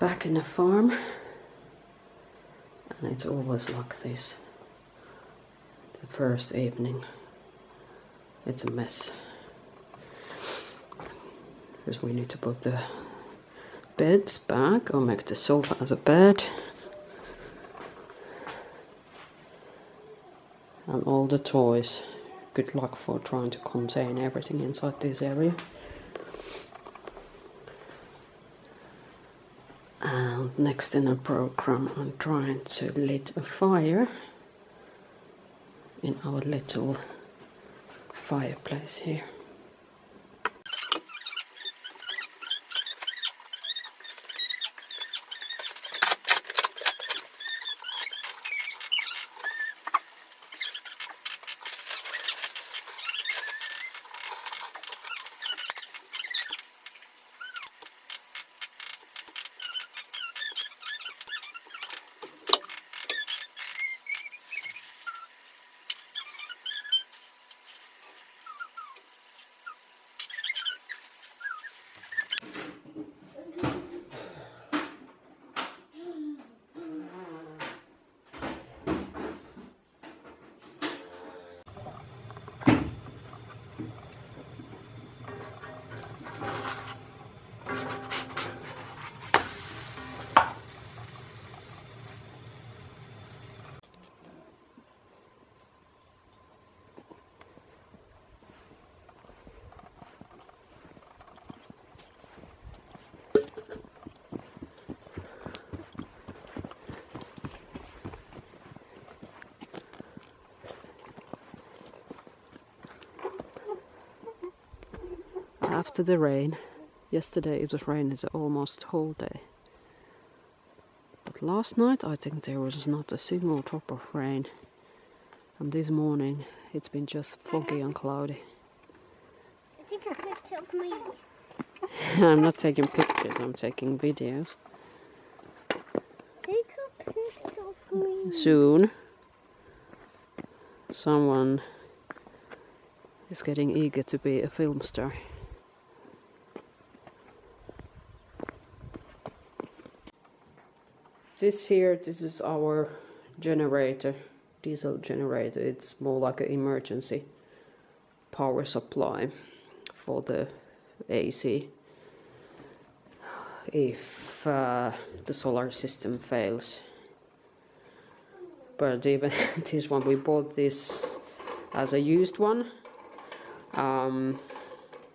Back in the farm, and it's always like this. The first evening, it's a mess because we need to put the beds back or make the sofa as a bed, and all the toys. Good luck for trying to contain everything inside this area. And next in the program, I'm trying to lit a fire in our little fireplace here. After the rain, yesterday it was raining almost whole day. But last night I think there was not a single drop of rain. And this morning it's been just foggy and cloudy. Take a picture of me. I'm not taking pictures, I'm taking videos. Take a picture of me. Soon someone is getting eager to be a film star. This is our generator, diesel generator. It's more like an emergency power supply for the AC if the solar system fails. But even this one, we bought this as a used one.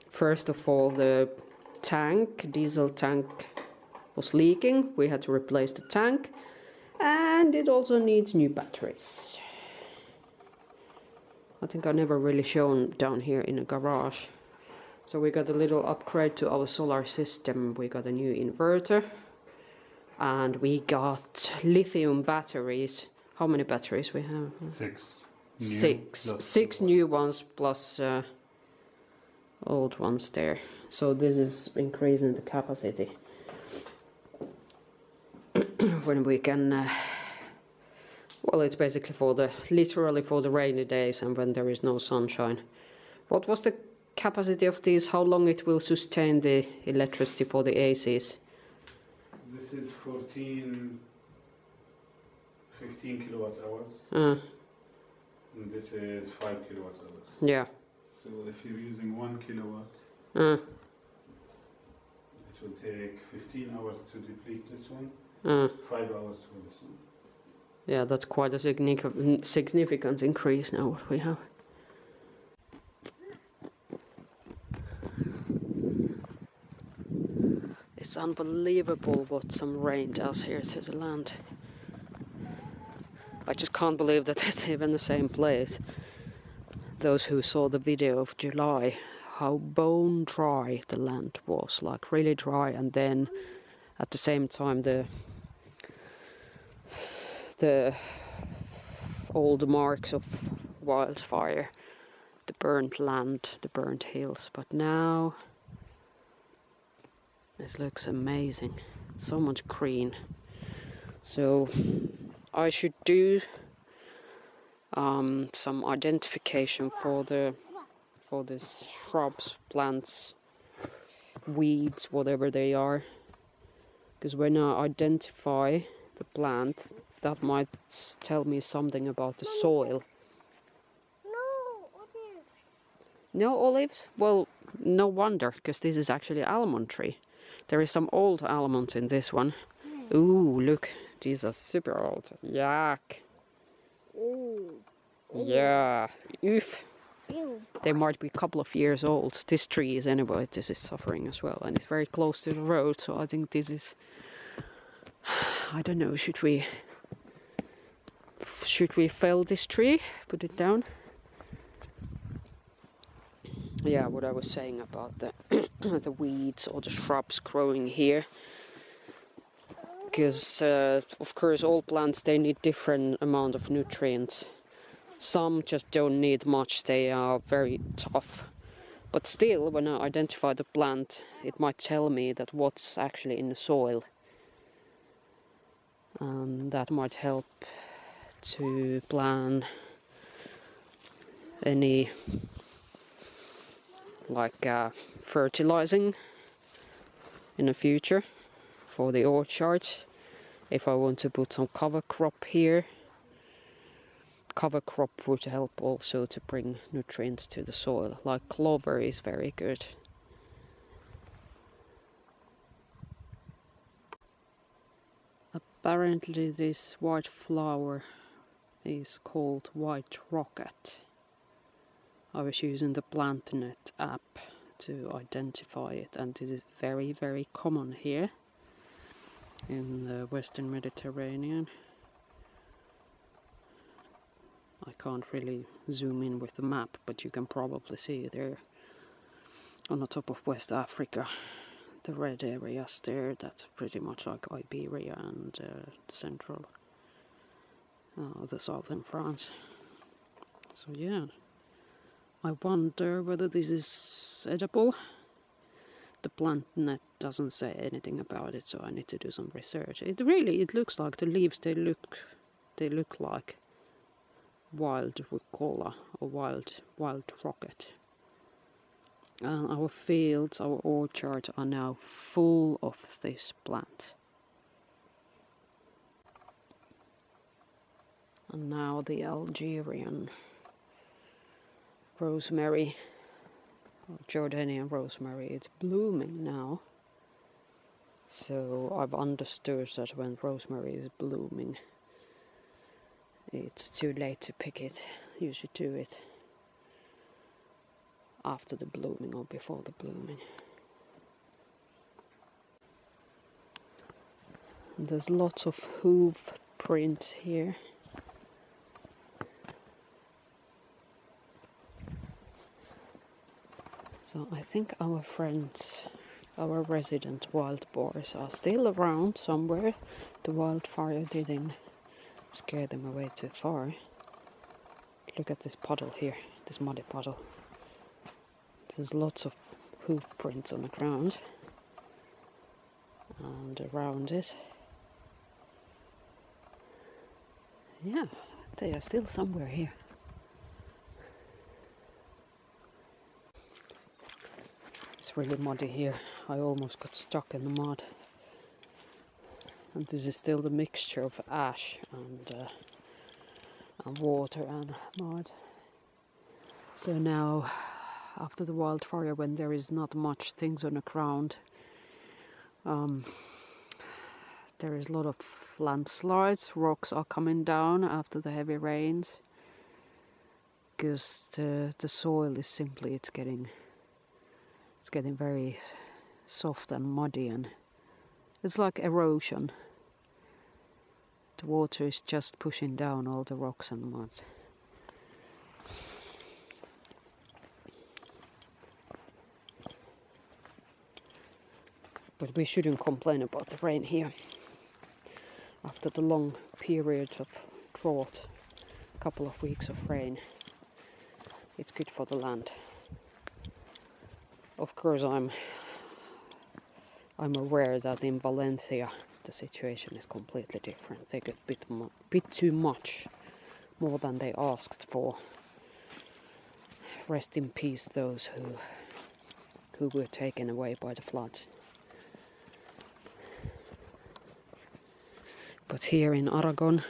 First of all, the diesel tank was leaking. We had to replace the tank, and it also needs new batteries. I think I never really shown down here in the garage. So we got a little upgrade to our solar system. We got a new inverter, and we got lithium batteries. How many batteries we have? Six new ones plus old ones there. So this is increasing the capacity. When we can, well, it's basically literally for the rainy days and when there is no sunshine. What was the capacity of these? How long it will sustain the electricity for the ACs? This is 15 kilowatt hours. And this is 5 kilowatt hours. Yeah. So if you're using 1 kilowatt, it will take 15 hours to deplete this one. 5 hours for this one. Yeah, that's quite a significant increase now what we have. It's unbelievable what some rain does here to the land. I just can't believe that it's even the same place. Those who saw the video of July, how bone dry the land was, like really dry, and then at the same time the old marks of wildfire, the burnt land, the burnt hills. But now it looks amazing, so much green. So I should do some identification for the shrubs, plants, weeds, whatever they are, Because when I identify the plant, that might tell me something about the soil. No, olives. No olives? Well, no wonder, because this is actually almond tree. There is some old almonds in this one. Ooh, look, these are super old. Yuck. Ooh. Yeah. Oof. Ew. They might be a couple of years old. This tree is anyway, this is suffering as well. And it's very close to the road, so I think this is... I don't know, should we fell this tree? Put it down? Yeah, what I was saying about the the weeds or the shrubs growing here. Because, of course, all plants, they need different amount of nutrients. Some just don't need much, they are very tough. But still, when I identify the plant, it might tell me that what's actually in the soil. And that might help to plan any like fertilizing in the future for the orchard. If I want to put some cover crop here, cover crop would help also to bring nutrients to the soil. Like clover is very good. Apparently this white flower is called white rocket. I was using the PlantNet app to identify it, and this is very, very common here in the Western Mediterranean. I can't really zoom in with the map, but you can probably see there on the top of West Africa, the red areas there. That's pretty much like Iberia and central, the southern France. So yeah, I wonder whether this is edible. The PlantNet doesn't say anything about it, so I need to do some research. It looks like the leaves, they look like wild rucola or wild rocket. Our fields, our orchards are now full of this plant. And now the Algerian rosemary, or Jordanian rosemary, it's blooming now. So I've understood that when rosemary is blooming, it's too late to pick it. You should do it after the blooming or before the blooming. And there's lots of hoof prints here. So I think our friends, our resident wild boars are still around somewhere. The wildfire didn't scare them away too far. Look at this puddle here, this muddy puddle. There's lots of hoof prints on the ground and around it. Yeah, they are still somewhere here. It's really muddy here. I almost got stuck in the mud. And this is still the mixture of ash and water and mud. So now, after the wildfire, when there is not much things on the ground, there is a lot of landslides. Rocks are coming down after the heavy rains, because the soil is simply it's getting very soft and muddy, and it's like erosion. The water is just pushing down all the rocks and mud. But we shouldn't complain about the rain here. After the long periods of drought, a couple of weeks of rain, it's good for the land. Of course, I'm aware that in Valencia the situation is completely different. They get bit too much, more than they asked for. Rest in peace those who were taken away by the floods. But here in Aragon,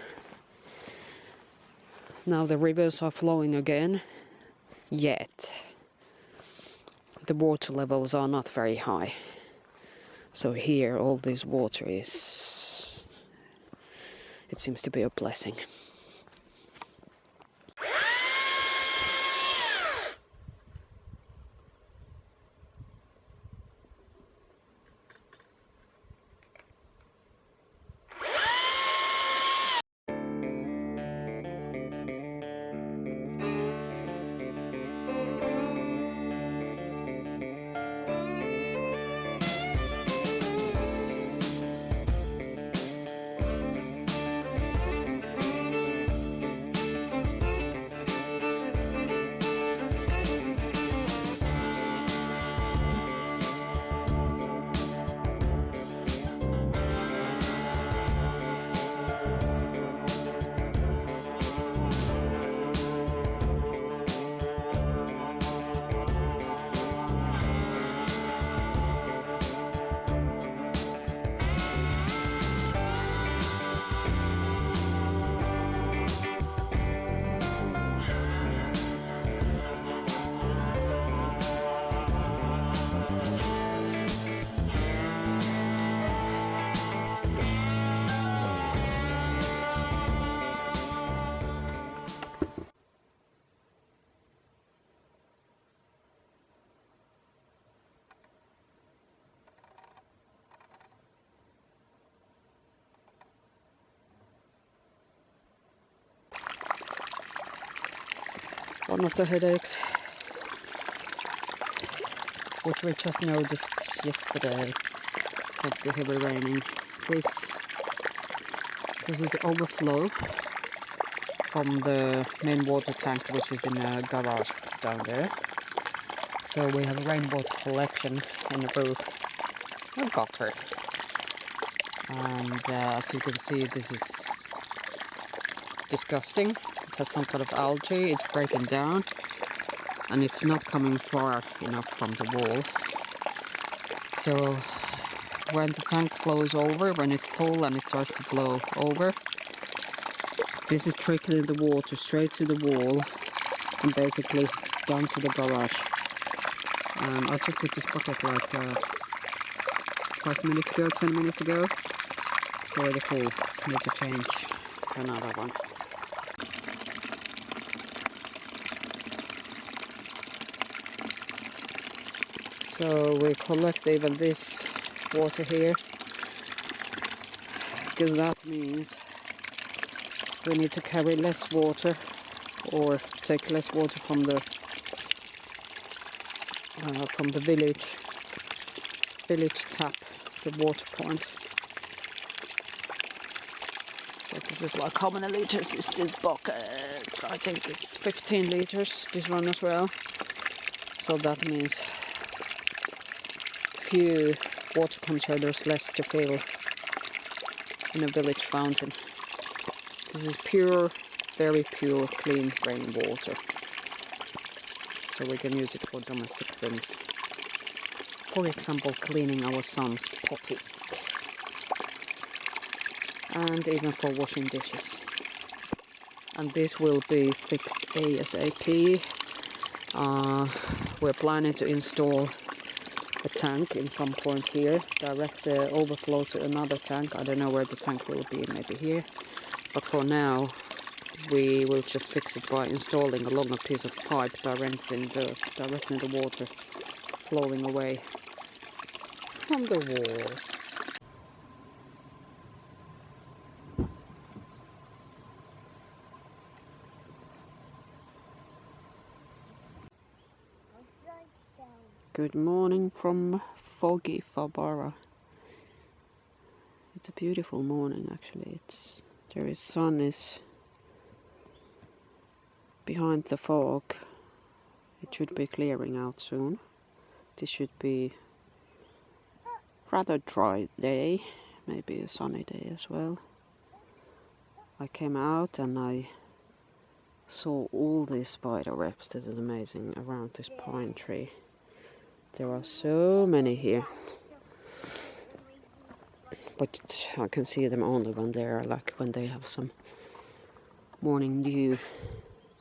now the rivers are flowing again, yet the water levels are not very high. So here all this water is, it seems to be a blessing. One of the headaches, which we just noticed yesterday, thanks to heavy raining. This is the overflow from the main water tank, which is in a garage down there. So we have a rainwater collection in the roof, a gutter. And as you can see, this is disgusting. It has some kind of algae, it's breaking down, and it's not coming far enough from the wall. So when the tank flows over, when it's full and it starts to flow over, this is trickling the water straight to the wall and basically down to the garage. I just did this bucket like 5 minutes ago, 10 minutes ago. It's already full, need to change to another one. So we collect even this water here, because that means we need to carry less water or take less water from the village tap, the water point. So this is like, how many liters is this bucket? I think it's 15 liters, this one as well. So that means few water containers less to fill in a village fountain. This is pure, very pure, clean rainwater. So we can use it for domestic things. For example, cleaning our son's potty. And even for washing dishes. And this will be fixed ASAP. We're planning to install a tank in some point here, direct the overflow to another tank. I don't know where the tank will be, maybe here. But for now, we will just fix it by installing a longer piece of pipe directing the water flowing away from the wall. Good morning from foggy Fabara. It's a beautiful morning actually. Sun is behind the fog. It should be clearing out soon. This should be rather dry day, maybe a sunny day as well. I came out and I saw all these spider webs. This is amazing, around this pine tree. There are so many here. but I can see them only when they're like when they have some morning dew.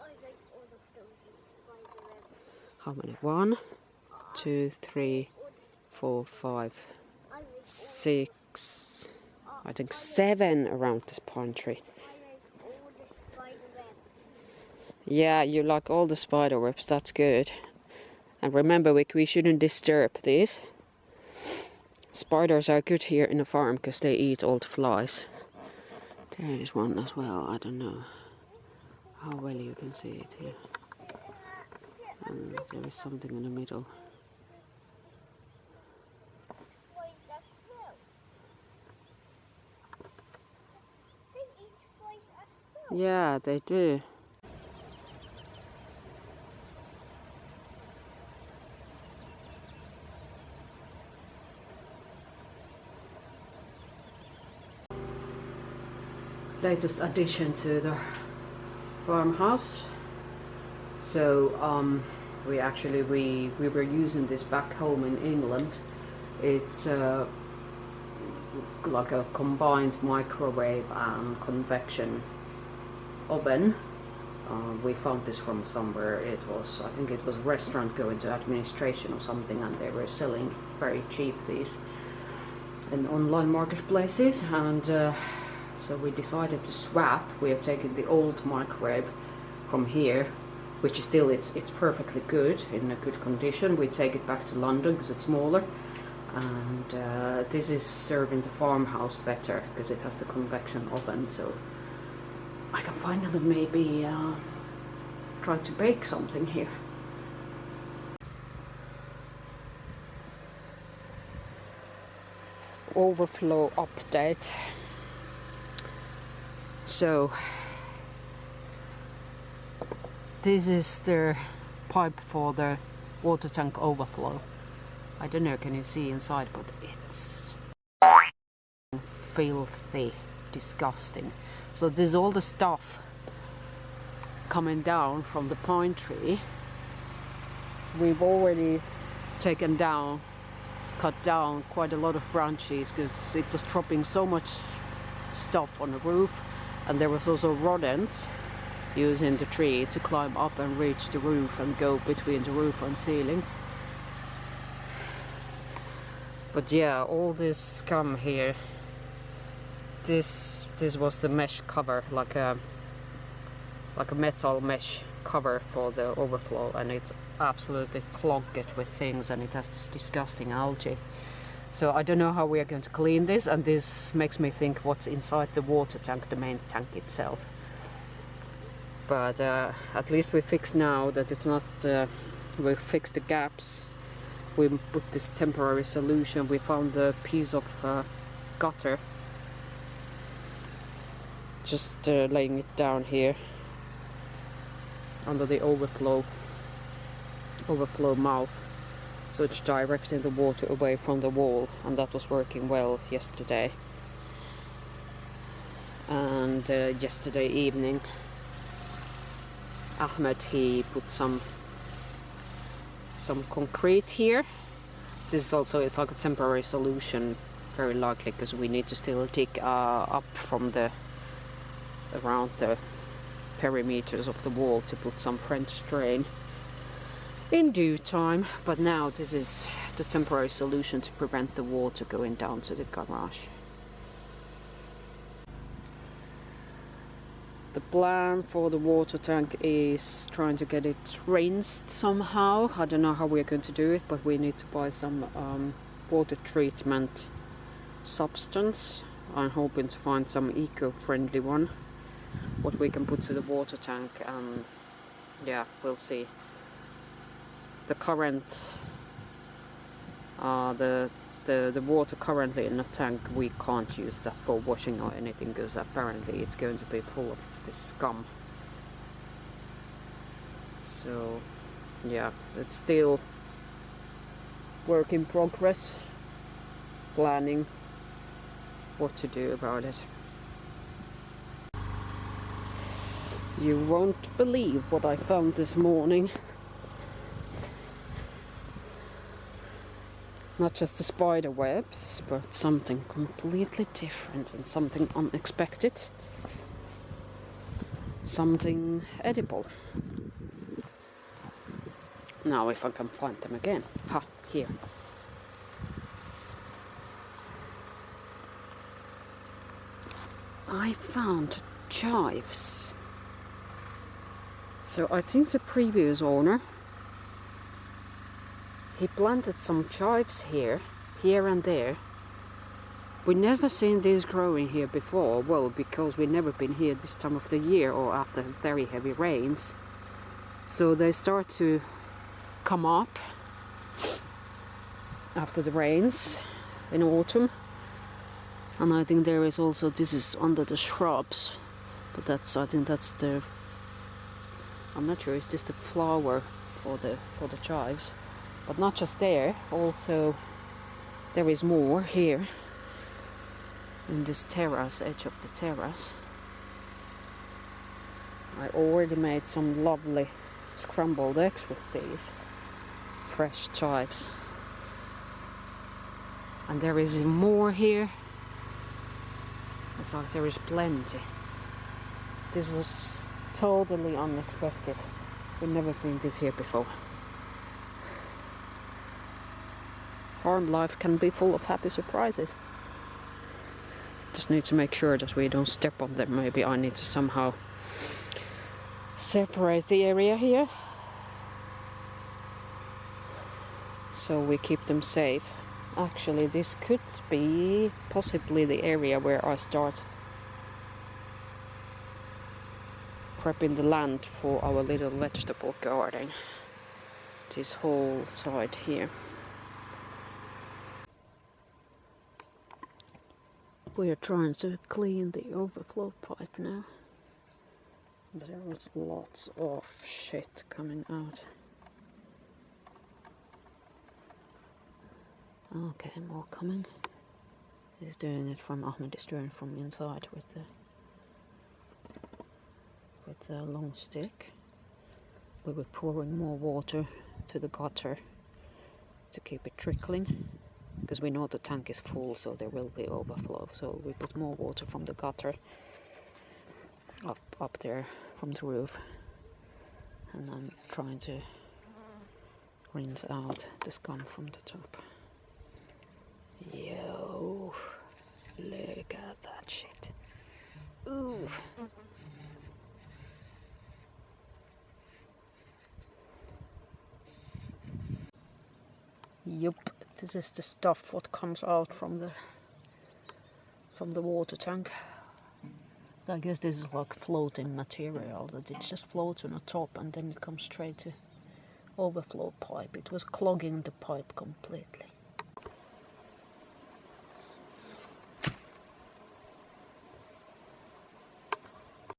I like overflows and spider web. How many? 1, 2, 3, 4, 5, I like 6, I think 7 around this pine tree. I like all the spider web. Yeah, you like all the spider webs, that's good. And remember, we shouldn't disturb these. Spiders are good here in the farm because they eat all the flies. There is one as well, I don't know how well you can see it here. And there is something in the middle. Flies as well. They eat flies as well. Yeah, they do. Latest addition to the farmhouse. So we were using this back home in England. It's like a combined microwave and convection oven. We found this from somewhere. I think it was a restaurant going to administration or something, and they were selling very cheap these in online marketplaces. And so we decided to swap. We are taking the old microwave from here, which is still it's perfectly good, in a good condition. We take it back to London because it's smaller, and this is serving the farmhouse better because it has the convection oven. So I can finally maybe try to bake something here. Overflow update. So this is the pipe for the water tank overflow. I don't know, can you see inside, but it's filthy, disgusting. So this is all the stuff coming down from the pine tree. We've already taken down, cut down quite a lot of branches because it was dropping so much stuff on the roof, and there was also rodents using the tree to climb up and reach the roof and go between the roof and ceiling. But yeah, all this scum here, this was the mesh cover, like a metal mesh cover for the overflow, and it's absolutely clogged with things, and it has this disgusting algae. So I don't know how we are going to clean this, and this makes me think what's inside the water tank, the main tank itself. But at least we fixed now that it's not, we fixed the gaps. We put this temporary solution. We found a piece of gutter, just laying it down here under the overflow mouth, so it's directing the water away from the wall, and that was working well yesterday. And yesterday evening Ahmed, he put some concrete here. This is also, it's like a temporary solution, very likely, because we need to still dig up from around the perimeters of the wall to put some French drain in due time. But now this is the temporary solution to prevent the water going down to the garage. The plan for the water tank is trying to get it rinsed somehow. I don't know how we're going to do it, but we need to buy some water treatment substance. I'm hoping to find some eco-friendly one, what we can put to the water tank, and yeah, we'll see. The current, the water currently in the tank, we can't use that for washing or anything, because apparently it's going to be full of this scum. So yeah, it's still work in progress, planning what to do about it. You won't believe what I found this morning. Not just the spider webs, but something completely different and something unexpected. Something edible. Now if I can find them again. Ha, here. I found chives. So I think the previous owner, he planted some chives here and there. We never seen these growing here before, well, because we never been here this time of the year or after very heavy rains. So they start to come up after the rains in autumn. And I think there is also, this is under the shrubs, but that's, I think that's the, I'm not sure, is this the flower for the chives? But not just there, also there is more here in this terrace, edge of the terrace. I already made some lovely scrambled eggs with these fresh chives. And there is more here. It's like there is plenty. This was totally unexpected. We've never seen this here before. Farm life can be full of happy surprises. Just need to make sure that we don't step on them. Maybe I need to somehow separate the area here so we keep them safe. Actually, this could be possibly the area where I start prepping the land for our little vegetable garden. This whole side here. We are trying to clean the overflow pipe now. There was lots of shit coming out. Okay, more coming. He's doing it from, Ahmed is doing it from inside with the long stick. We were pouring more water to the gutter to keep it trickling, because we know the tank is full, so there will be overflow. So we put more water from the gutter up there from the roof, and I'm trying to rinse out the scum from the top. Yo, look at that shit. Ooh. Yup, this is the stuff what comes out from the water tank. I guess this is like floating material that it just floats on the top and then it comes straight to overflow pipe. It was clogging the pipe completely.